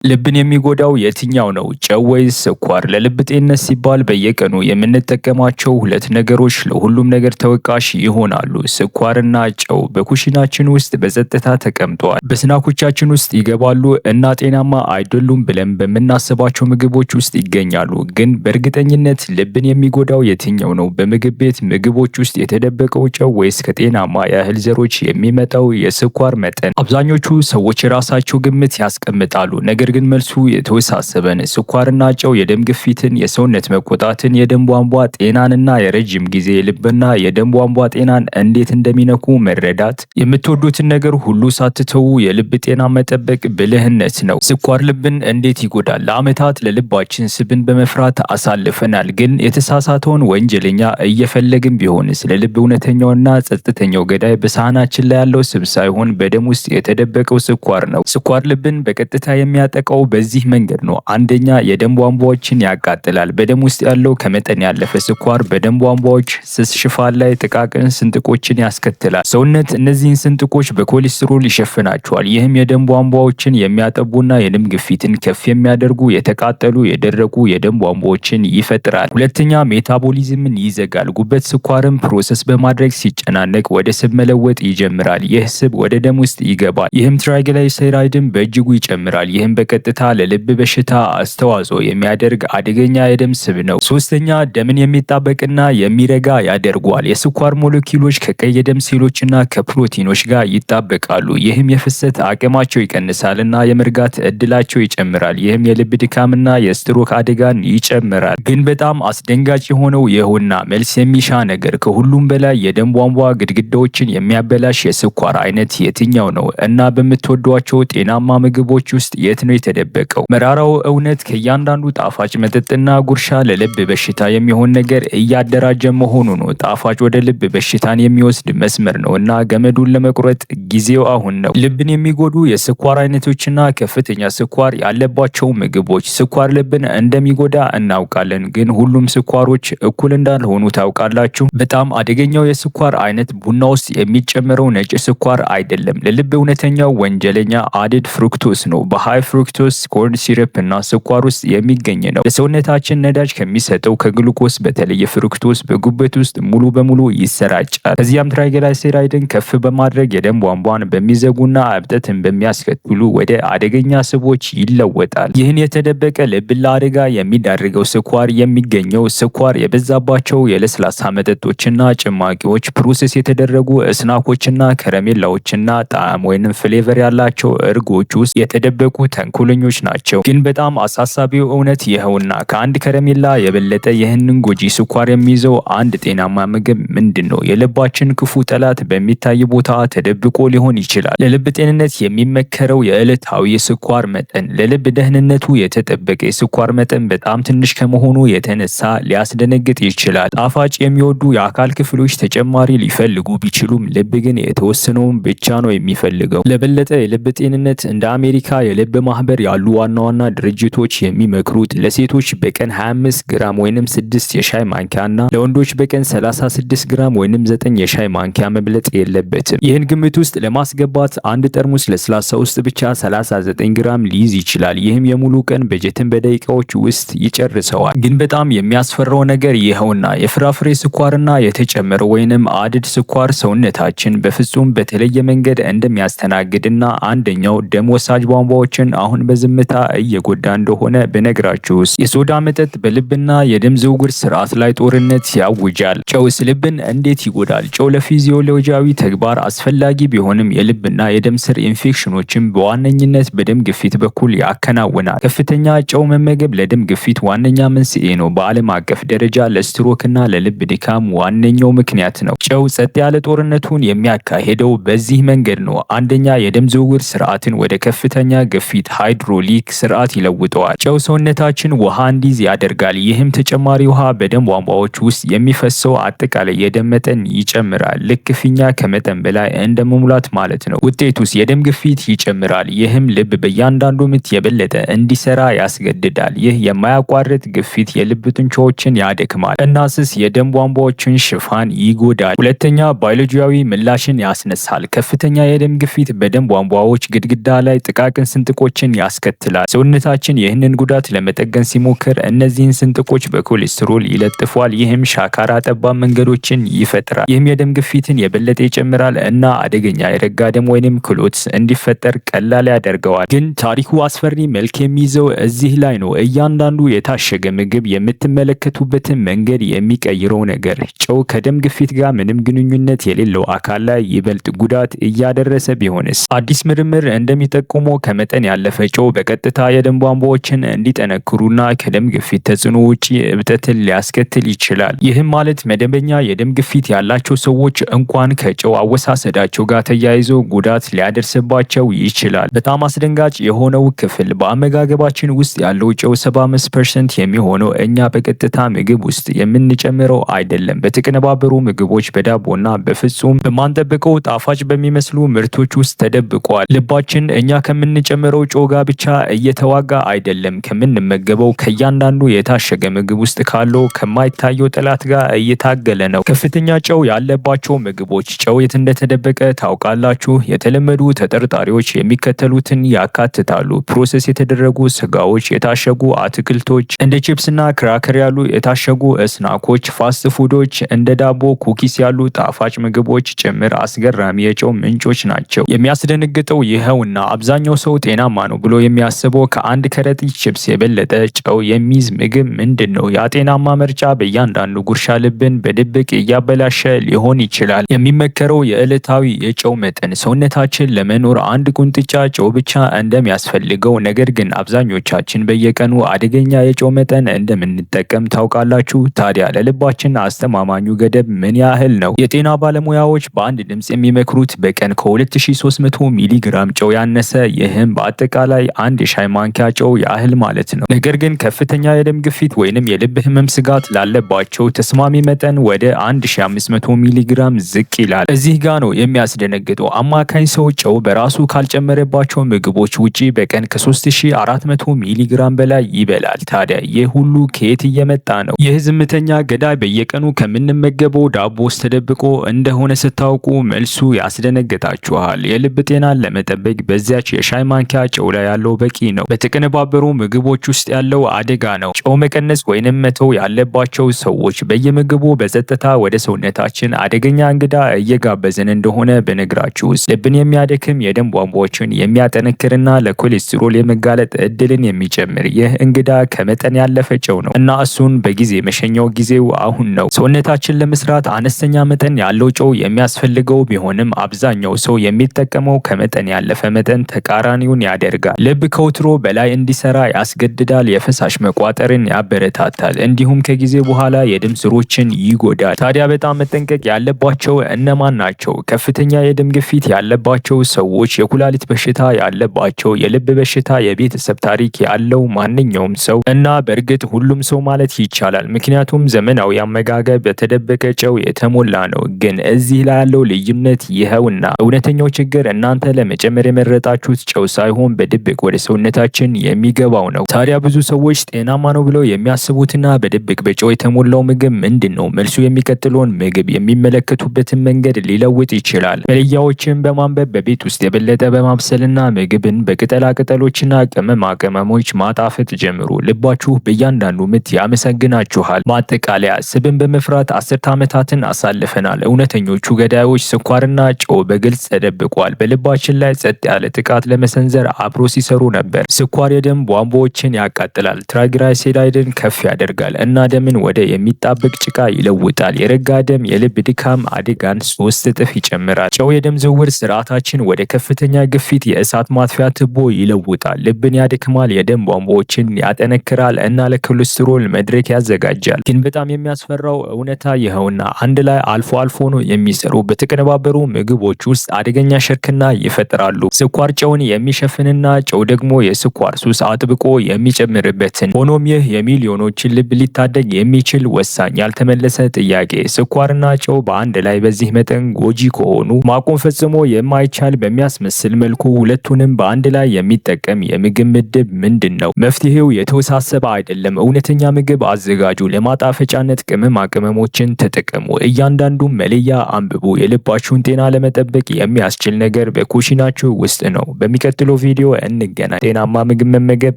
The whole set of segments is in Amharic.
ልብን የሚጎዳው የትኛው ነው? ጨው ወይስ ስኳር? ለልብ ጤንነት ሲባል በየቀኑ የምንጠቀማቸው ሁለት ነገሮች ለሁሉም ነገር ተወቃሽ ይሆናሉ። ስኳርና ጨው በኩሽናችን ውስጥ በጸጥታ ተቀምጠዋል። በስናኮቻችን ውስጥ ይገባሉ እና ጤናማ አይደሉም ብለን በምናስባቸው ምግቦች ውስጥ ይገኛሉ። ግን በእርግጠኝነት ልብን የሚጎዳው የትኛው ነው? በምግብ ቤት ምግቦች ውስጥ የተደበቀው ጨው ወይስ ከጤናማ የእህል ዘሮች የሚመጣው የስኳር መጠን? አብዛኞቹ ሰዎች የራሳቸው ግምት ያስቀምጣሉ። ነገር ግን መልሱ የተወሳሰበ ነው። ስኳርና ጨው የደም ግፊትን፣ የሰውነት መቆጣትን፣ የደም ቧንቧ ጤናንና የረጅም ጊዜ የልብና የደም ቧንቧ ጤናን እንዴት እንደሚነኩ መረዳት። የምትወዱትን ነገር ሁሉ ሳትተዉ የልብ ጤና መጠበቅ ብልህነት ነው። ስኳር ልብን እንዴት ይጎዳል? ለዓመታት ለልባችን ስብን በመፍራት አሳልፈናል። ግን የተሳሳተውን ወንጀለኛ እየፈለግን ቢሆን ስለ ልብ እውነተኛውና ጸጥተኛው ገዳይ በሳህናችን ላይ ያለው ስብ ሳይሆን በደም ውስጥ የተደበቀው ስኳር ነው። ስኳር ልብን በቀጥታ የሚያጠቃው በዚህ መንገድ ነው። አንደኛ፣ የደም ቧንቧዎችን ያቃጥላል። በደም ውስጥ ያለው ከመጠን ያለፈ ስኳር በደም ቧንቧዎች ስስ ሽፋን ላይ ጥቃቅን ስንጥቆችን ያስከትላል። ሰውነት እነዚህን ስንጥቆች በኮሌስትሮል ይሸፍናቸዋል። ይህም የደም ቧንቧዎችን የሚያጠቡና የደም ግፊትን ከፍ የሚያደርጉ የተቃጠሉ የደረቁ የደም ቧንቧዎችን ይፈጥራል። ሁለተኛ፣ ሜታቦሊዝምን ይዘጋል። ጉበት ስኳርን ፕሮሰስ በማድረግ ሲጨናነቅ ወደ ስብ መለወጥ ይጀምራል። ይህ ስብ ወደ ደም ውስጥ ይገባል። ይህም ትራይግላይሰራይድን በእጅጉ ይጨምራል። ይህም በቀጥታ ለልብ በሽታ አስተዋጽኦ የሚያደርግ አደገኛ የደም ስብ ነው። ሶስተኛ፣ ደምን የሚጣበቅና የሚረጋ ያደርገዋል። የስኳር ሞለኪውሎች ከቀይ የደም ሴሎችና ከፕሮቲኖች ጋር ይጣበቃሉ። ይህም የፍሰት አቅማቸው ይቀንሳልና የመርጋት እድላቸው ይጨምራል። ይህም የልብ ድካምና የስትሮክ አደጋን ይጨምራል። ግን በጣም አስደንጋጭ የሆነው ይኸውና መልስ የሚሻ ነገር፣ ከሁሉም በላይ የደም ቧንቧ ግድግዳዎችን የሚያበላሽ የስኳር አይነት የትኛው ነው? እና በምትወዷቸው ጤናማ ምግቦች ውስጥ የት ነው የተደበቀው? መራራው እውነት ከእያንዳንዱ ጣፋጭ መጠጥና ጉርሻ ለልብ በሽታ የሚሆን ነገር እያደራጀ መሆኑ ነው። ጣፋጭ ወደ ልብ በሽታን የሚወስድ መስመር ነው እና ገመዱን ለመቁረጥ ጊዜው አሁን ነው። ልብን የሚጎዱ የስኳር አይነቶችና ከፍተኛ ስኳር ያለባቸው ምግቦች። ስኳር ልብን እንደሚጎዳ እናውቃለን፣ ግን ሁሉም ስኳሮች እኩል እንዳልሆኑ ታውቃላችሁ? በጣም አደገኛው የስኳር አይነት ቡና ውስጥ የሚጨመረው ነጭ ስኳር አይደለም። ለልብ እውነተኛው ወንጀለኛ አድድ ፍሩክቶስ ነው። በሃይ ፍሩክቶስ ኮርን ሲረፕ እና ስኳር ውስጥ የሚገኝ ነው። ለሰውነታችን ነዳጅ ከሚሰጠው ከግሉኮስ በተለየ ፍሩክቶስ በጉበት ውስጥ ሙሉ በሙሉ ይሰራጫል። ከዚያም ትራይግላይሰራይድን ከፍ በማድረግ የደም ቧንቧን በሚዘጉና እብጠትን በሚያስከትሉ ወደ አደገኛ ስቦች ይለወጣል። ይህን የተደበቀ ልብን ለአደጋ የሚዳርገው ስኳር የሚገኘው ስኳር የበዛባቸው የለስላሳ መጠጦችና ጭማቂዎች፣ ፕሮሰስ የተደረጉ ስናኮችና ከረሜላዎችና ጣዕም ወይንም ፍሌቨር ያላቸው እርጎች ውስጥ የተደበቁ ተንኮለኞች ናቸው። ግን በጣም አሳሳቢው እውነት ይኸውና፣ ከአንድ ከረሜላ የበለጠ ይህንን ጎጂ ስኳር የሚይዘው አንድ ጤናማ ምግብ ምንድን ነው? የልባችን ክፉ ጠላት በሚታይ ቦታ ተደብቆ ሊሆን ይችላል። ለልብ ጤንነት የሚመከረው የዕለታዊ የስኳር መጠን። ለልብ ደህንነቱ የተጠበቀ የስኳር መጠን በጣም ትንሽ ከመሆኑ የተነሳ ሊያስደነግጥ ይችላል። ጣፋጭ የሚወዱ የአካል ክፍሎች ተጨማሪ ሊፈልጉ ቢችሉም ልብ ግን የተወሰነውን ብቻ ነው የሚፈልገው። ለበለጠ የልብ ጤንነት እንደ አሜሪካ የልብ ማህበር ያሉ ዋና ዋና ድርጅቶች የሚመክሩት ለሴቶች በቀን 25 ግራም ወይንም 6 የሻይ ማንኪያና ለወንዶች በቀን 36 ግራም ወይንም 9 የሻይ ማንኪያ መብለጥ የለበትም። ይህን ግምት ውስጥ ለማስገባት አንድ ጠርሙስ ለስላሳ ውስጥ ብቻ 39 ግራም ሊይዝ ይችላል። ይህም የሙሉ ቀን በጀትን በደቂቃዎች ውስጥ ይጨርሰዋል። ግን በጣም የሚያስፈራው ነገር ይኸውና፣ የፍራፍሬ ስኳርና የተጨመረ ወይንም አድድ ስኳር ሰውነታችን በፍጹም በተለየ መንገድ እንደሚያስተናግድና አንደኛው ደም ወሳጅ ቧንቧዎችን አሁን በዝምታ እየጎዳ እንደሆነ ብነግራችሁስ? የሶዳ መጠጥ በልብና የደም ዝውውር ስርዓት ላይ ጦርነት ያውጃል። ጨውስ ልብን እንዴት ይጎዳል? ጨው ለፊዚዮሎጂያዊ ተግባር አስፈላጊ ቢሆንም የልብና የደም ስር ኢንፌክሽኖችን በዋነኝነት በደም ግፊት በኩል ያከናውናል። ከፍተኛ ጨው መመገብ ለደም ግፊት ዋነኛ መንስኤ ነው። በዓለም አቀፍ ደረጃ ለስትሮክና ለልብ ድካም ዋነኛው ምክንያት ነው። ጨው ጸጥ ያለ ጦርነቱን የሚያካሄደው በዚህ መንገድ ነው። አንደኛ፣ የደም ዝውውር ስርዓትን ወደ ከፍተኛ ግፊት ሃይድሮሊክ ስርዓት ይለውጠዋል። ጨው ሰውነታችን ውሃ እንዲይዝ ያደርጋል። ይህም ተጨማሪ ውሃ በደም ቧንቧዎች ውስጥ የሚፈሰው አጠቃላይ የደም መጠን ይጨምራል። ልክ ፊኛ ከመጠን በላይ እንደ መሙላት ማለት ነው። ውጤቱስ የደም ግፊት ይጨምራል። ይህም ልብ በእያንዳንዱ ምት የበለጠ እንዲሰራ ያስገድዳል። ይህ የማያቋርጥ ግፊት የልብ ጡንቻዎችን ያደክማል እና ስስ የደም ቧንቧዎችን ሽፋን ይጎዳል። ሁለተኛ፣ ባዮሎጂያዊ ምላሽን ያስነሳል። ከፍተኛ የደም ግፊት በደም ቧንቧዎች ግድግዳ ላይ ጥቃቅን ስንጥቆችን ጉዳትን ያስከትላል። ሰውነታችን ይህንን ጉዳት ለመጠገን ሲሞክር እነዚህን ስንጥቆች በኮሌስትሮል ይለጥፏል። ይህም ሻካራ ጠባብ መንገዶችን ይፈጥራል። ይህም የደም ግፊትን የበለጠ ይጨምራል እና አደገኛ የረጋ ደም ወይንም ክሎትስ እንዲፈጠር ቀላል ያደርገዋል። ግን ታሪኩ አስፈሪ መልክ የሚይዘው እዚህ ላይ ነው። እያንዳንዱ የታሸገ ምግብ የምትመለከቱበትን መንገድ የሚቀይረው ነገር ጨው ከደም ግፊት ጋር ምንም ግንኙነት የሌለው አካል ላይ ይበልጥ ጉዳት እያደረሰ ቢሆንስ? አዲስ ምርምር እንደሚጠቁመው ከመጠን ያለፈ ጨው በቀጥታ የደም ቧንቧዎችን እንዲጠነክሩና ከደም ግፊት ተጽዕኖ ውጪ እብጠትን ሊያስከትል ይችላል። ይህም ማለት መደበኛ የደም ግፊት ያላቸው ሰዎች እንኳን ከጨው አወሳሰዳቸው ጋር ተያይዞ ጉዳት ሊያደርስባቸው ይችላል። በጣም አስደንጋጭ የሆነው ክፍል በአመጋገባችን ውስጥ ያለው ጨው 75% የሚሆነው እኛ በቀጥታ ምግብ ውስጥ የምንጨምረው አይደለም። በተቀነባበሩ ምግቦች፣ በዳቦና በፍጹም በማንጠብቀው ጣፋጭ በሚመስሉ ምርቶች ውስጥ ተደብቋል። ልባችን እኛ ከምንጨምረው ጨው ጋር ብቻ እየተዋጋ አይደለም፣ ከምንመገበው ከእያንዳንዱ የታሸገ ምግብ ውስጥ ካለው ከማይታየው ጠላት ጋር እየታገለ ነው። ከፍተኛ ጨው ያለባቸው ምግቦች ጨው የት እንደተደበቀ ታውቃላችሁ? የተለመዱ ተጠርጣሪዎች የሚከተሉትን ያካትታሉ። ፕሮሰስ የተደረጉ ስጋዎች፣ የታሸጉ አትክልቶች፣ እንደ ቺፕስና ክራከር ያሉ የታሸጉ ስናኮች፣ ፋስት ፉዶች፣ እንደ ዳቦ፣ ኩኪስ ያሉ ጣፋጭ ምግቦች ጭምር አስገራሚ የጨው ምንጮች ናቸው። የሚያስደነግጠው ይኸውና አብዛኛው ሰው ጤናማ ነው ብሎ የሚያስበው ከአንድ ከረጢት ቺፕስ የበለጠ ጨው የሚይዝ ምግብ ምንድን ነው? ያ ጤናማ ምርጫ በእያንዳንዱ ጉርሻ ልብን በድብቅ እያበላሸ ሊሆን ይችላል። የሚመከረው የዕለታዊ የጨው መጠን ሰውነታችን ለመኖር አንድ ቁንጥጫ ጨው ብቻ እንደሚያስፈልገው፣ ነገር ግን አብዛኞቻችን በየቀኑ አደገኛ የጨው መጠን እንደምንጠቀም ታውቃላችሁ። ታዲያ ለልባችን አስተማማኙ ገደብ ምን ያህል ነው? የጤና ባለሙያዎች በአንድ ድምፅ የሚመክሩት በቀን ከ2300 ሚሊግራም ጨው ያነሰ፣ ይህም በአጠቃላይ አንድ የሻይ ማንኪያ ጨው ያህል ማለት ነው። ነገር ግን ከፍተኛ የደም ግፊት ወይንም የልብ ህመም ስጋት ላለባቸው ተስማሚ መጠን ወደ 1500 ሚሊግራም ዝቅ ይላል። እዚህ ጋ ነው የሚያስደነግጠው። አማካኝ ሰው ጨው በራሱ ካልጨመረባቸው ምግቦች ውጪ በቀን ከ3400 ሚሊግራም በላይ ይበላል። ታዲያ ይህ ሁሉ ከየት እየመጣ ነው? ይህ ዝምተኛ ገዳይ በየቀኑ ከምንመገበው ዳቦ ውስጥ ተደብቆ እንደሆነ ስታውቁ መልሱ ያስደነግጣችኋል። የልብ ጤናን ለመጠበቅ በዚያች የሻይ ማንኪያ ጨው ላይ ያለው በቂ ነው። በተቀነባበሩ ምግቦች ውስጥ ያለው አደጋ ነው። ጨው መቀነስ ወይንም መተው ያለባቸው ሰዎች በየምግቡ በጸጥታ ወደ ሰውነታችን አደገኛ እንግዳ እየጋበዝን እንደሆነ በነግራችሁ ውስጥ ልብን የሚያደክም የደም ቧንቧዎችን የሚያጠነክርና ለኮሌስትሮል የመጋለጥ እድልን የሚጨምር ይህ እንግዳ ከመጠን ያለፈ ጨው ነው እና እሱን በጊዜ መሸኛው ጊዜው አሁን ነው። ሰውነታችን ለመስራት አነስተኛ መጠን ያለው ጨው የሚያስፈልገው ቢሆንም አብዛኛው ሰው የሚጠቀመው ከመጠን ያለፈ መጠን ተቃራኒውን ያደርጋል። ልብ ከወትሮ በላይ እንዲሰራ ያስገድዳል፣ የፈሳሽ መቋጠርን ያበረታታል፣ እንዲሁም ከጊዜ በኋላ የደም ስሮችን ይጎዳል። ታዲያ በጣም መጠንቀቅ ያለባቸው እነማን ናቸው? ከፍተኛ የደም ግፊት ያለባቸው ሰዎች፣ የኩላሊት በሽታ ያለባቸው፣ የልብ በሽታ የቤተሰብ ታሪክ ያለው ማንኛውም ሰው እና በእርግጥ ሁሉም ሰው ማለት ይቻላል፣ ምክንያቱም ዘመናዊ አመጋገብ በተደበቀ ጨው የተሞላ ነው። ግን እዚህ ላይ ያለው ልዩነት ይኸውና እውነተኛው ችግር እናንተ ለመጨመር የመረጣችሁት ጨው ሳይሆን በድብቅ ወደ ሰውነታችን የሚገባው ነው። ታዲያ ብዙ ሰዎች ጤናማ ነው ብለው የሚያስቡትና በድብቅ በጨው የተሞላው ምግብ ምንድን ነው? መልሱ የሚቀጥለውን ምግብ የሚመለከቱበትን መንገድ ሊለውጥ ይችላል። መለያዎችን በማንበብ በቤት ውስጥ የበለጠ በማብሰልና ምግብን በቅጠላ ቅጠሎችና ቅመማ ቅመሞች ማጣፈጥ ጀምሩ። ልባችሁ በእያንዳንዱ ምት ያመሰግናችኋል። ማጠቃለያ፣ ስብን በመፍራት 10 ዓመታትን አሳልፈናል። እውነተኞቹ ገዳዮች ስኳርና ጨው በግልጽ ተደብቋል። በልባችን ላይ ጸጥ ያለ ጥቃት ለመሰንዘር አብሮ ሲሰሩ ነበር። ስኳር የደም ቧንቧዎችን ያቃጥላል፣ ትራይግላይሴራይድን ከፍ ያደርጋል እና ደምን ወደ የሚጣበቅ ጭቃ ይለውጣል። የረጋ ደም የልብ ድካም አደጋን 3 እጥፍ ይጨምራል። ጨው የደም ዝውውር ስርዓታችን ወደ ከፍተኛ ግፊት የእሳት ማጥፊያ ትቦ ይለውጣል። ልብን ያደክማል፣ የደም ቧንቧዎችን ያጠነክራል እና ለኮሌስትሮል መድረክ ያዘጋጃል። ግን በጣም የሚያስፈራው እውነታ ይኸውና አንድ ላይ አልፎ አልፎ ነው የሚሰሩ በተቀነባበሩ ምግቦች ውስጥ አደገኛ ሽርክና ይፈጥራሉ። ስኳር ጨውን የሚሸፍንና ጨው ደግሞ የስኳር ሱስ አጥብቆ የሚጨምርበትን። ሆኖም ይህ የሚሊዮኖችን ልብ ሊታደግ የሚችል ወሳኝ ያልተመለሰ ጥያቄ፣ ስኳርና ጨው በአንድ ላይ በዚህ መጠን ጎጂ ከሆኑ ማቆም ፈጽሞ የማይቻል በሚያስመስል መልኩ ሁለቱንም በአንድ ላይ የሚጠቀም የምግብ ምድብ ምንድን ነው? መፍትሄው የተወሳሰበ አይደለም። እውነተኛ ምግብ አዘጋጁ። ለማጣፈጫነት ቅመማ ቅመሞችን ተጠቀሙ። እያንዳንዱ መለያ አንብቡ። የልባችሁን ጤና ለመጠበቅ የሚያስችል ነገር በኩሽናችሁ ውስጥ ነው። በሚቀጥለው ቪዲዮ እንገናኝ። ጤናማ ምግብ መመገብ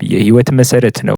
የህይወት መሰረት ነው።